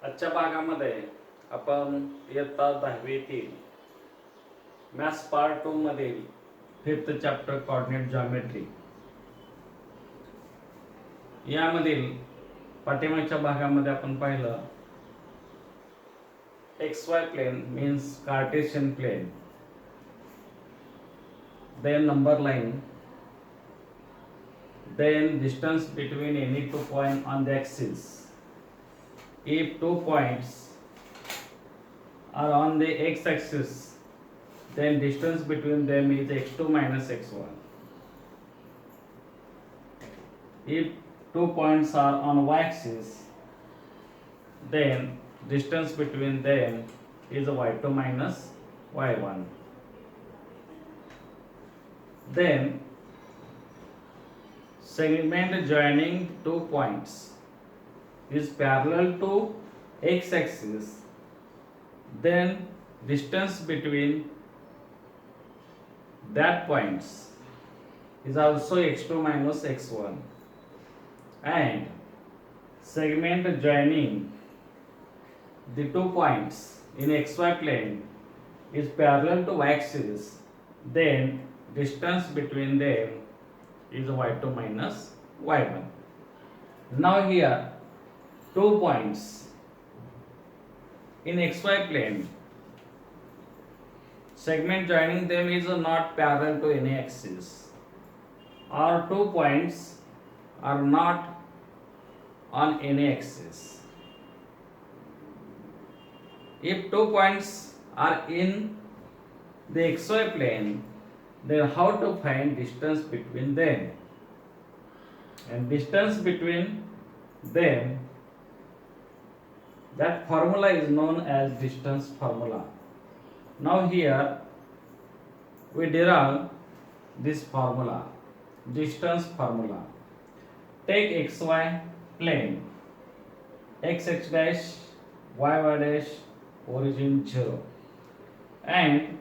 आजच्या भागामध्ये आपण इयत्ता 10वीतील मॅथ्स पार्ट 2 मधील 5th चॅप्टर कोऑर्डिनेट जॉमेट्री यामधील पाठीमागच्या भागामध्ये आपण पाहिलं XY plane means Cartesian plane, then number line, then distance between any two points on the axis. If two points are on the x-axis, then distance between them is x2 minus x1. If two points are on y-axis, then distance between them is y2 minus y1. Then segment joining two points is parallel to x-axis, then distance between that points is also x2 minus x1, and segment joining the two points in xy plane is parallel to y-axis, then distance between them is y2 minus y1. Now here two points in xy plane, segment joining them is not parallel to any axis, or two points are not on any axis. If two points are in the xy plane, then how to find distance between them? And distance between them, that formula is known as distance formula. Now here we derive this formula, distance formula. Take xy plane, x dash, y dash, origin 0, and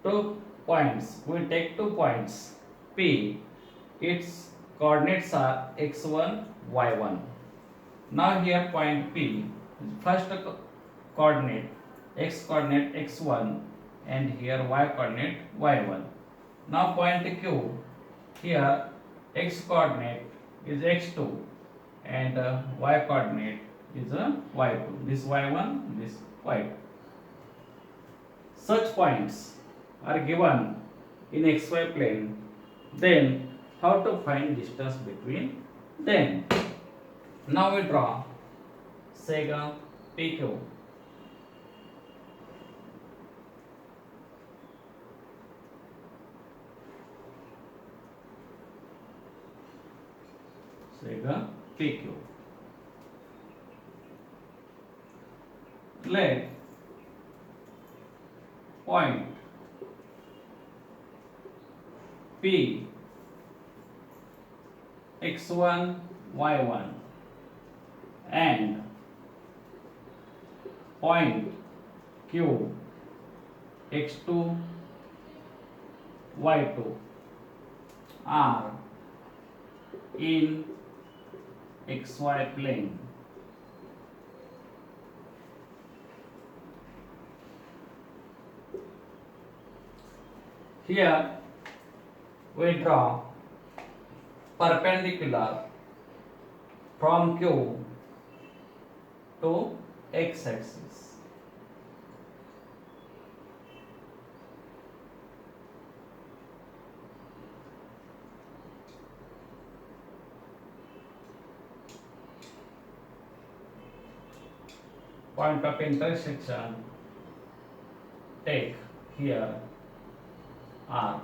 two points, we take 2 points P, its coordinates are x1, y1. Now here point P, first coordinate, x coordinate x1, and here y coordinate y1. Now point Q, here x coordinate is x2 and y coordinate is y2, this y1, this y2. Such points are given in xy plane, then how to find distance between them? Now we draw segment PQ. Segment PQ. Let point P x1 y1 and point Q x2 y2 are in xy plane. Here we draw perpendicular from Q to x axis. Point of intersection take here R.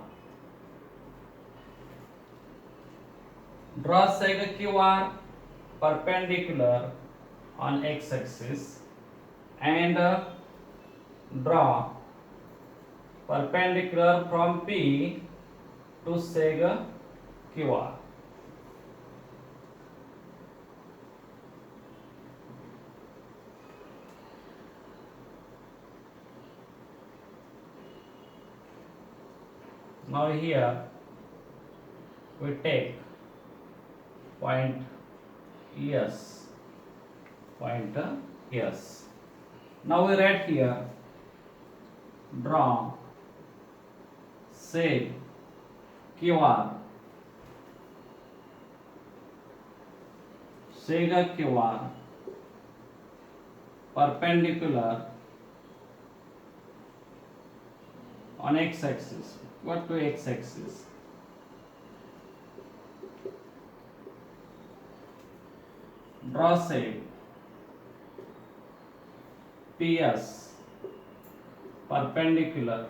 Draw seg QR perpendicular on x axis and draw perpendicular from P to seg QR. Now here we take point S, point Yes. Now we write here, draw say QR, sega QR perpendicular on x-axis. What to x-axis? Draw say PS perpendicular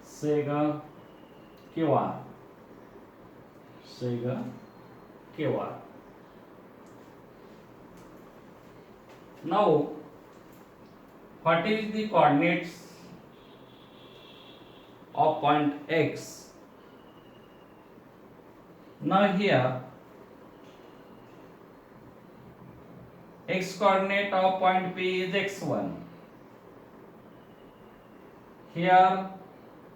sega QR, sega QR. Now, what is the coordinates of point X? Now here, X coordinate of point P is x1. Here,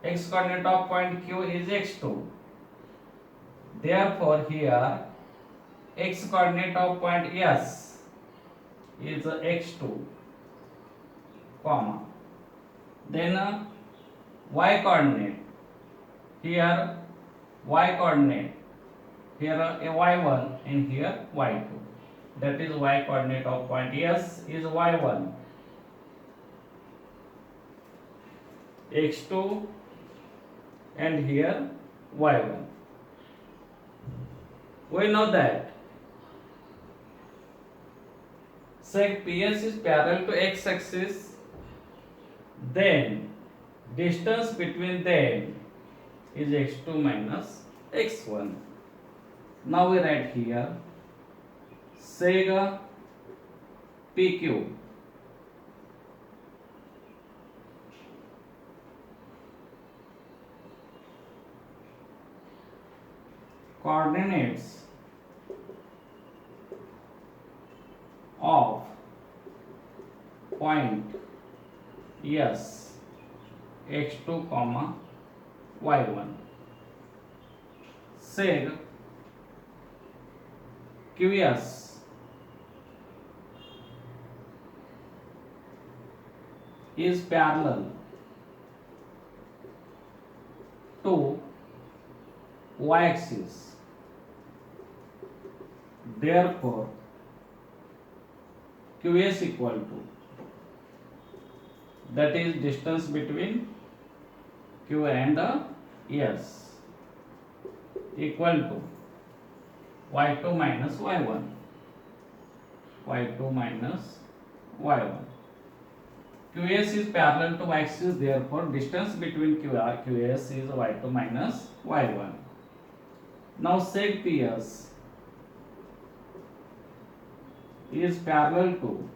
X coordinate of point Q is x2. Therefore, here, X coordinate of point S is x2, comma. Then y coordinate, here y coordinate, here a y1 and here y2. That is y coordinate of point S is y1, x2 and here y1. We know that sec PS is parallel to x-axis, then distance between them is x2 minus x1. Now we write here seg PQ coordinates of point S x2 comma y1. Seg QS is parallel to y-axis. Therefore, QS equal to, that is distance between Q and S, equal to y2 minus y1, y2 minus y1. QS is parallel to y-axis, therefore distance between QS is y2 minus y1. Now seg PS is parallel to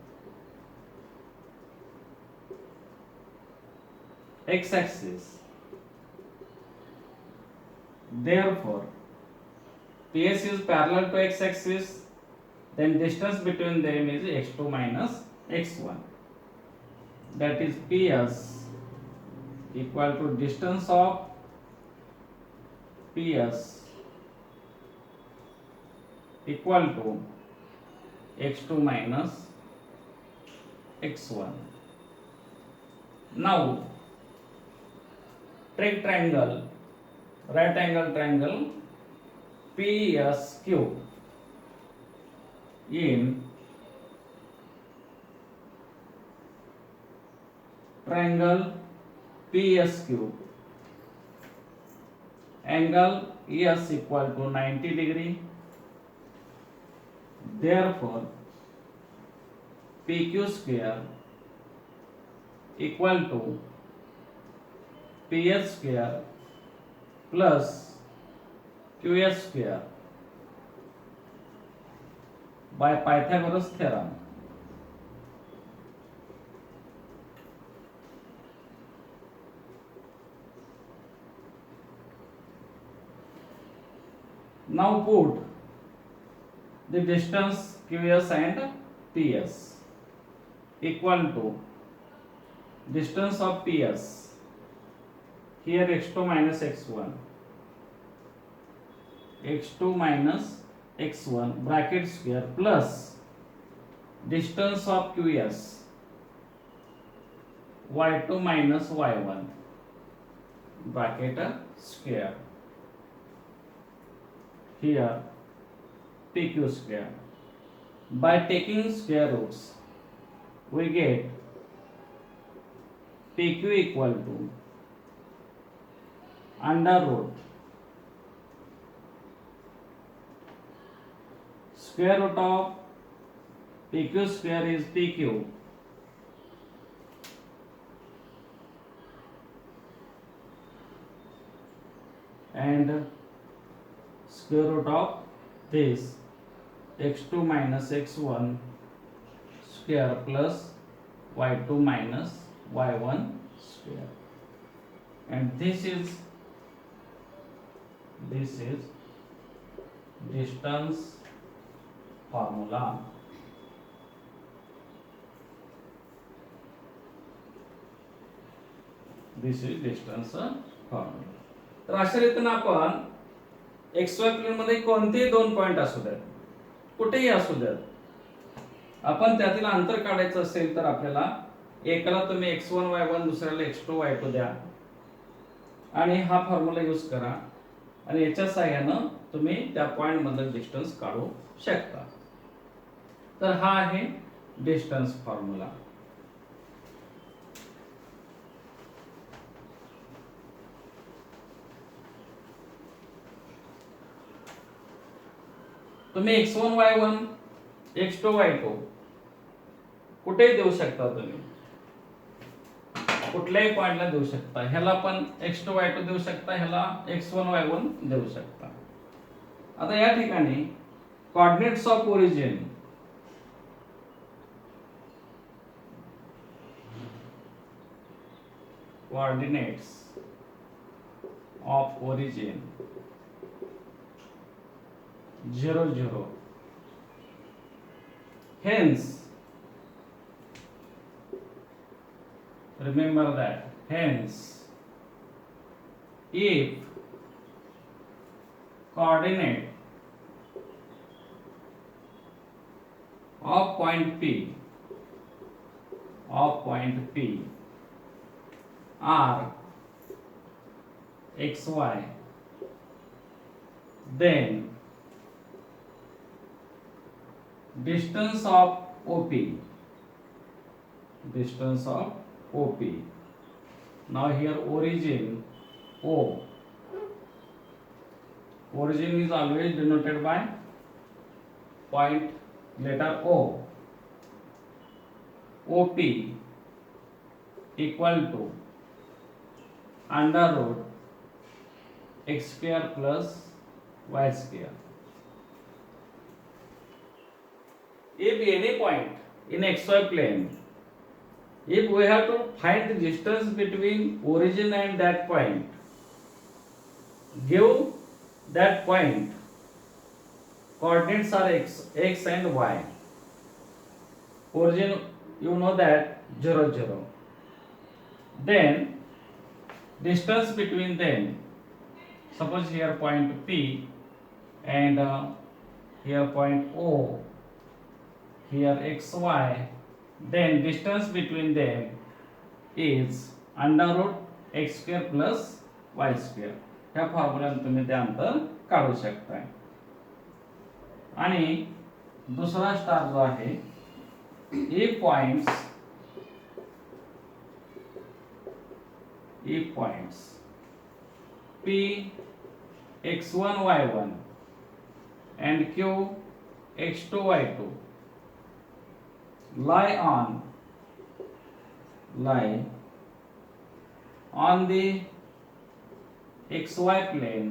x-axis. Therefore, PS is parallel to x-axis, then distance between them is x2 minus x1. That is PS equal to distance of PS equal to x2 minus x1. Now, take triangle, right angle triangle PSQ in triangle PSQ. Angle ES equal to 90 degree. Therefore, PQ square equal to PS square plus QS square by Pythagoras theorem. Now put the distance QS and PS equal to distance of PS, here x2 minus x1, x2 minus x1 bracket square plus distance of QS y2 minus y1 bracket square, here PQ square. By taking square roots, we get PQ equal to under root square root of PQ square is PQ and square root of this x2 minus x1 square plus y2 minus y1 square, and this is distance formula. This is distance formula. तर अशा रीतीने आपण XY plane मध्ये कोणतेही दोन point असू द्यात, कुठेही असू द्यात, आपण त्यातील अंतर काढायचं असेल तर आपल्याला एकाला तुम्ही x1 y1 दुसऱ्याला x2 y2 द्या आणि हा फॉर्म्युला यूज करा आणि याच्या सहाय्याने तुम्ही त्या पॉइंट मधलं डिस्टन्स काढू शकता. तर हा आहे डिस्टन्स फॉर्म्युला. तुम्ही x1 y1 x2 y2 कुठेही देऊ शकता, तुम्ही कुठल्याही पॉइंटला देऊ शकता. ह्याला पण x2 y2 देऊ शकता, ह्याला x1 y1 देऊ शकता. आता या ठिकाणी coordinates of origin of origin 0 0, hence remember that, hence if coordinate of point P are xy, then distance of OP, now here origin O, origin is always denoted by point letter O, OP equal to under root x square plus y square. If any point in xy plane, if we have to find the distance between origin and that point, give that point coordinates are x and y. Origin, you know that 0 0. Then distance between them, suppose here point P and here point O, here xy, then distance between them is under root x square plus y square. ह्या फॉर्म्युल्याने तुम्ही ते अंतर काढू शकता. आणि दुसरा star जो आहे, if points P x1 y1 and Q x2 y2 lie on the xy plane,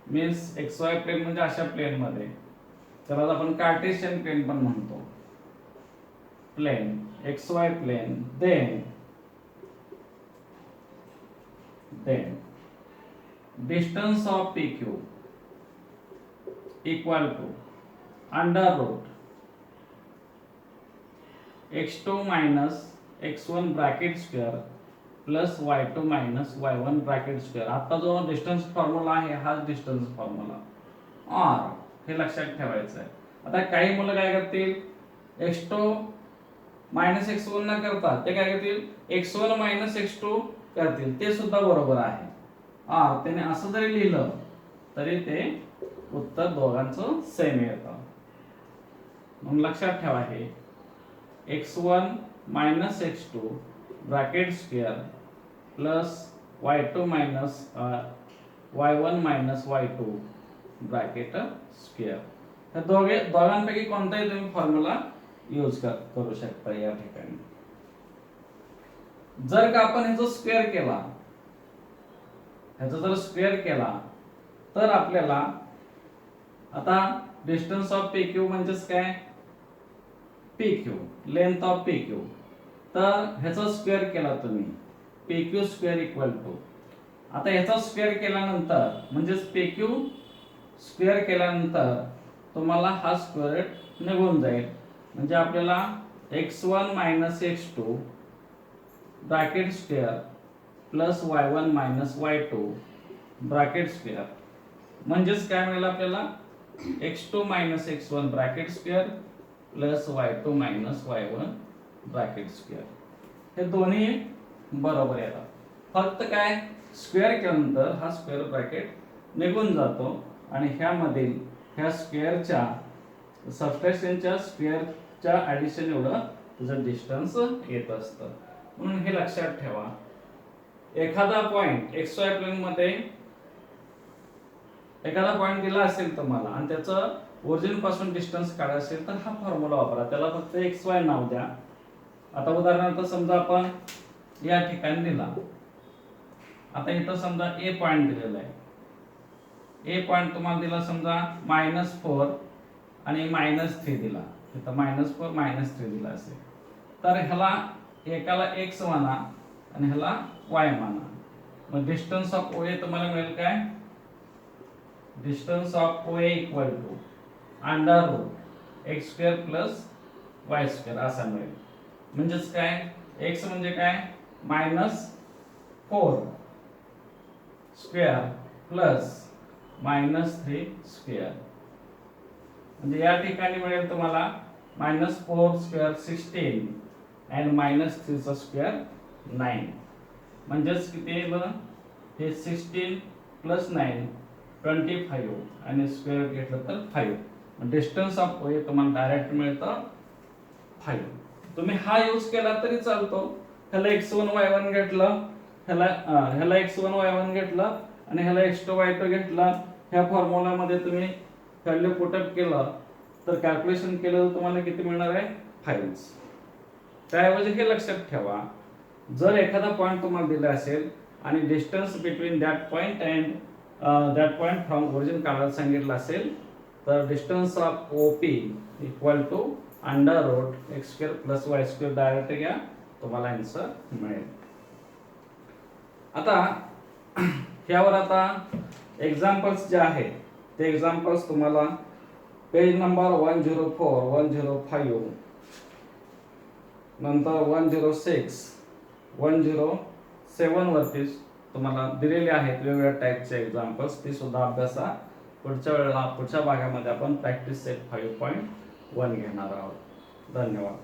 means xy plane म्हणजे अशा प्लेन मध्ये, त्याला आपण कार्टेशियन प्लेन पण म्हणतो, plane xy plane, then distance of PQ equal to under root x2 minus x1 bracket square plus y2 minus y1 bracket square. आता जो distance formula आहे हाच डिस्टन्स फॉर्म्युला, और हे लक्षात ठेवायचं आहे. आता काही मुलं काय करतील, x2 मायनस x1 न करता ते काय करतील x1 मायनस x2 करतील, ते सुद्धा बरोबर आहे. त्याने असं जरी लिहिलं तरी ते उत्तर दोघांचं सेम येतं. म्हणून लक्षात ठेवा हे x1 minus x2 bracket square plus y2 minus y1 minus y2 bracket square, हे दोघांपैकी कोणताही तुम्ही फॉर्म्युला यूज करू शकता या ठिकाणी. जर का आपण ह्याचा स्क्वेअर केला तर आपल्याला आता डिस्टन्स ऑफ PQ म्हणजेच काय PQ, लेंथ ऑफ PQ, तर ह्याचा स्क्वेअर केला तुम्ही PQ स्क्वेअर इक्वल टू, आता ह्याचा स्क्वेअर केल्यानंतर म्हणजेच PQ स्क्वेअर केल्यानंतर तुम्हाला हा स्क्वेअर निघून जाईल. म्हणजे आपल्याला x1 minus x2 bracket square plus y1 minus y2 bracket square, म्हणजेच काय मिळेल आपल्याला x2 minus x1 bracket square plus y2 minus y1 bracket square, हे दोन्ही बरोबर येतात. फक्त काय स्क्वेअर केल्यानंतर हा स्क्वेअर ब्रॅकेट निघून जातो आणि ह्यामधील ह्या स्क्वेअरच्या सबट्रॅक्शनच्या स्क्वेअरच्या ॲडिशन एवढं तुझं डिस्टन्स येत असतं. म्हणून हे लक्षात ठेवा, एखादा पॉइंट XY प्लेन मध्ये एखादा पॉइंट दिला असेल तुम्हाला आणि त्याचं ओरिजिन पासून डिस्टन्स काढायचं असेल तर हा फॉर्म्युला वापरा, त्याला फक्त XY नाव द्या. आता उदाहरणार्थ समजा आपण या ठिकाणी दिला, आता इथं समजा A पॉइंट दिलेला आहे, A पॉइंट तुम्हाला दिला समजा -4 आणि -3 दिला, इथं -4 -3 दिला असेल, तर ह्याला एकाला x म्हणा आणि ह्याला y म्हणा. मग डिस्टन्स ऑफ OA तुम्हाला मिळेल काय, distance of OA equal to √x square plus y square असा मिळेल. म्हणजेच काय x म्हणजे काय -4 स्क्वेअर प्लस -3 स्क्वेअर, म्हणजे या ठिकाणी मिळेल तुम्हाला -4 स्क्वेअर 16 आणि -3 चा स्क्वेअर 9, म्हणजेच किती येईल हे 16 प्लस 9 25 आणि स्क्वेअर घेतलं तर 5. डिस्टन्स ऑफ OA तुम्हाला डायरेक्ट मिळतं 5. तुम्ही हा यूज केला तरी चालतो. ह्याला x1 y1 घेतलं, ह्याला x1 y1 घेतलं आणि ह्याला x2 y2 घेतलं, ह्या फॉर्म्युला मध्ये तुम्ही व्हॅल्यू पुटअप केलं तर कॅल्क्युलेशन केलं तर तुम्हाला किती मिळणार आहे 5. त्याऐवजी हे लक्षात ठेवा, जर एखादा पॉइंट तुम्हाला दिला असेल आणि distance between that point and that point from origin काढायला सांगितलं असेल तर distance of OP equal to √x square plus y square direct घ्या, तुम्हाला आन्सर मिळेल. आता ह्यावर आता एक्झाम्पल्स जे आहेत ते एक्झाम्पल्स तुम्हाला पेज नंबर 104, 105 नंतर 106, 107 वरती तुम्हाला दिलेले आहेत वेगवेगळ्या टाइपचे एक्झाम्पल्स, ते सुद्धा अभ्यासा. पुढच्या भागामध्ये आपण प्रॅक्टिस सेट 5.1 घेणार आहोत. धन्यवाद.